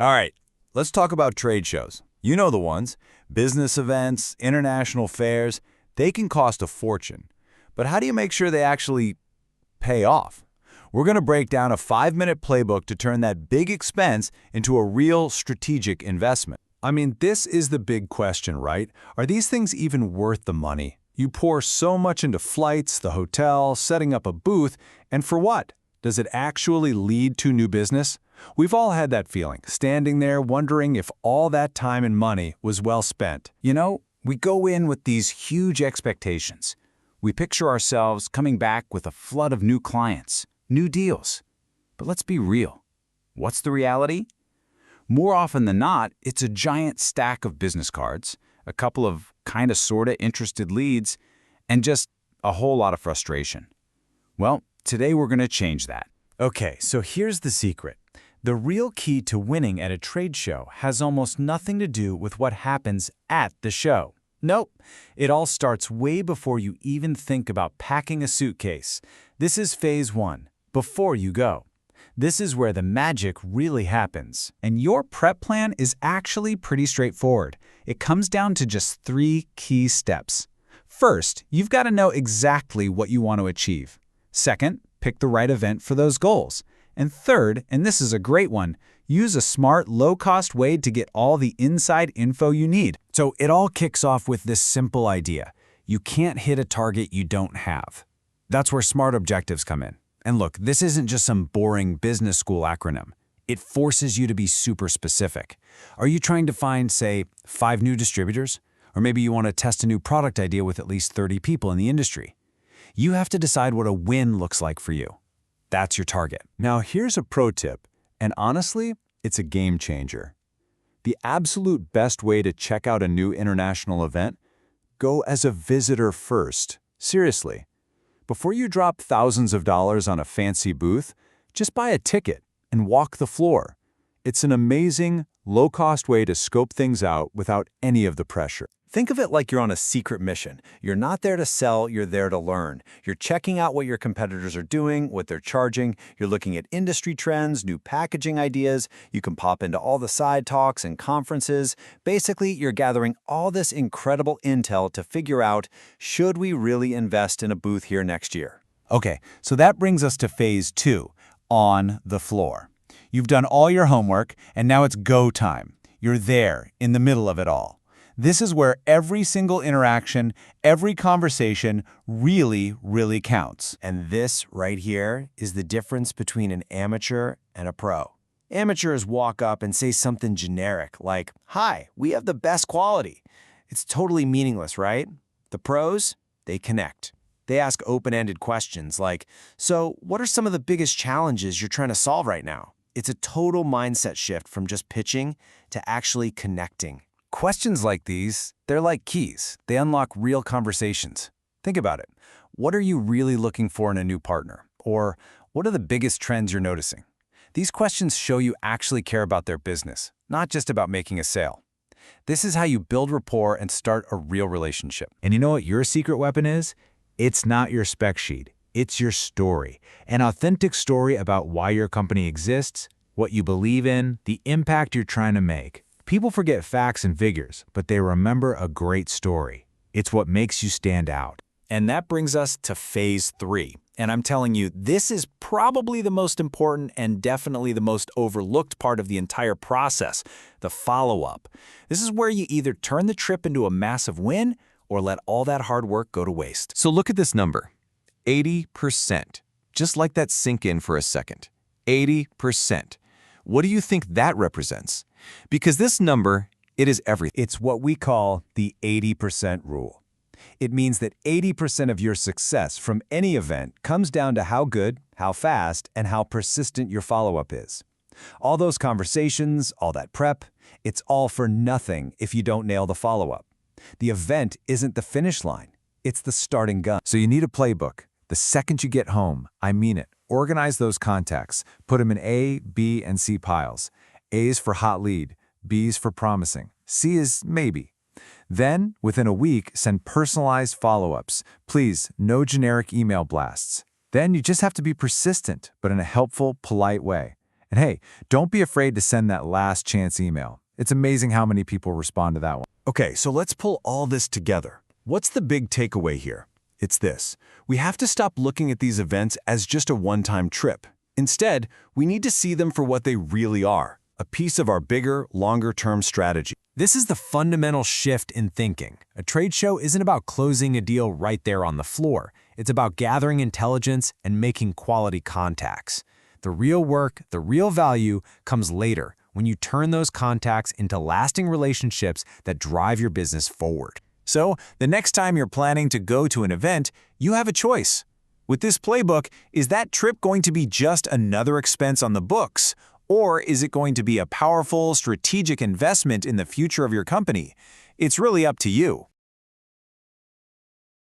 All right, let's talk about trade shows. You know the ones. Business events, international fairs, they can cost a fortune. But how do you make sure they actually pay off? We're going to break down a 5-minute playbook to turn that big expense into a real strategic investment. I mean, this is the big question, right? Are these things even worth the money? You pour so much into flights, the hotel, setting up a booth, and for what? Does it actually lead to new business? We've all had that feeling, standing there wondering if all that time and money was well spent. You know, we go in with these huge expectations. We picture ourselves coming back with a flood of new clients, new deals. But let's be real. What's the reality? More often than not, it's a giant stack of business cards, a couple of kinda sorta interested leads, and just a whole lot of frustration. Well, today we're going to change that. Okay, so here's the secret. The real key to winning at a trade show has almost nothing to do with what happens at the show. Nope, it all starts way before you even think about packing a suitcase. This is phase 1, before you go. This is where the magic really happens. And your prep plan is actually pretty straightforward. It comes down to just 3 key steps. First, you've got to know exactly what you want to achieve. Second, pick the right event for those goals. And third, and this is a great one, use a smart, low-cost way to get all the inside info you need. So it all kicks off with this simple idea. You can't hit a target you don't have. That's where SMART objectives come in. And look, this isn't just some boring business school acronym. It forces you to be super specific. Are you trying to find, say, 5 new distributors? Or maybe you want to test a new product idea with at least 30 people in the industry. You have to decide what a win looks like for you. That's your target. Now here's a pro tip, and honestly, it's a game changer. The absolute best way to check out a new international event? Go as a visitor first. Seriously. Before you drop thousands of dollars on a fancy booth, just buy a ticket and walk the floor. It's an amazing, low-cost way to scope things out without any of the pressure. Think of it like you're on a secret mission. You're not there to sell, you're there to learn. You're checking out what your competitors are doing, what they're charging. You're looking at industry trends, new packaging ideas. You can pop into all the side talks and conferences. Basically, you're gathering all this incredible intel to figure out, should we really invest in a booth here next year? Okay, so that brings us to phase 2, on the floor. You've done all your homework, and now it's go time. You're there, in the middle of it all. This is where every single interaction, every conversation really counts. And this right here is the difference between an amateur and a pro. Amateurs walk up and say something generic like, "Hi, we have the best quality." It's totally meaningless, right? The pros, they connect. They ask open-ended questions like, "So what are some of the biggest challenges you're trying to solve right now?" It's a total mindset shift from just pitching to actually connecting. Questions like these, they're like keys. They unlock real conversations. Think about it. What are you really looking for in a new partner? Or what are the biggest trends you're noticing? These questions show you actually care about their business, not just about making a sale. This is how you build rapport and start a real relationship. And you know what your secret weapon is? It's not your spec sheet. It's your story. An authentic story about why your company exists, what you believe in, the impact you're trying to make. People forget facts and figures, but they remember a great story. It's what makes you stand out. And that brings us to phase 3. And I'm telling you, this is probably the most important and definitely the most overlooked part of the entire process, the follow-up. This is where you either turn the trip into a massive win or let all that hard work go to waste. So look at this number, 80%. Just let that sink in for a second. 80%. What do you think that represents? Because this number, it is everything. It's what we call the 80% rule. It means that 80% of your success from any event comes down to how good, how fast, and how persistent your follow-up is. All those conversations, all that prep, it's all for nothing if you don't nail the follow-up. The event isn't the finish line. It's the starting gun. So you need a playbook. The second you get home, I mean it. Organize those contacts. Put them in A, B, and C piles. A is for hot lead, B is for promising, C is maybe. Then, within a week, send personalized follow-ups. Please, no generic email blasts. Then you just have to be persistent, but in a helpful, polite way. And hey, don't be afraid to send that last chance email. It's amazing how many people respond to that one. Okay, so let's pull all this together. What's the big takeaway here? It's this. We have to stop looking at these events as just a one-time trip. Instead, we need to see them for what they really are, a piece of our bigger, longer-term strategy. This is the fundamental shift in thinking. A trade show isn't about closing a deal right there on the floor. It's about gathering intelligence and making quality contacts. The real work, the real value, comes later when you turn those contacts into lasting relationships that drive your business forward. So, the next time you're planning to go to an event, you have a choice. With this playbook, is that trip going to be just another expense on the books? Or is it going to be a powerful, strategic investment in the future of your company? It's really up to you.